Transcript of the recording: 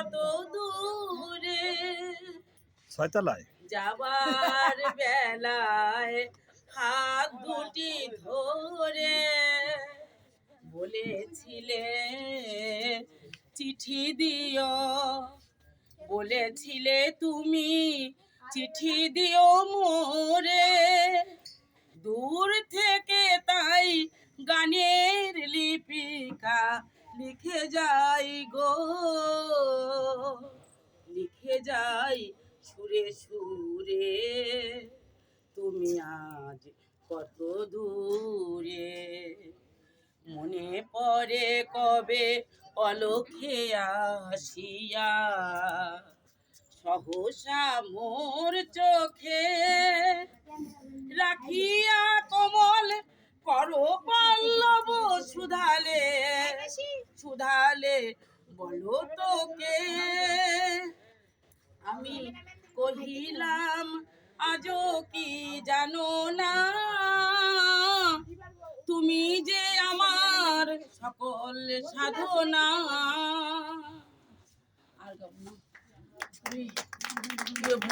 কত দূরে, ছয়তলায় যাবার বেলায় হাত দুটি ধরে বলেছিলে চিঠি দিও, বলেছিলে তুমি চিঠি দিও মোরে। দূর থেকে তাই গানের লিপিকা লিখে যাই গো, লিখে যাই সুরে সুরে, তুমি আজ কত দূরে। মনে পড়ে কবে অলক্ষে আসিয়া, সহসা মোর চোখে রাখিয়া কমল করো পল্লব সুধালে, সুধালে বলো তোকে। আমি কহিলাম আজও কি জানো না, তুমি যে আমার সকল সাধনা। আর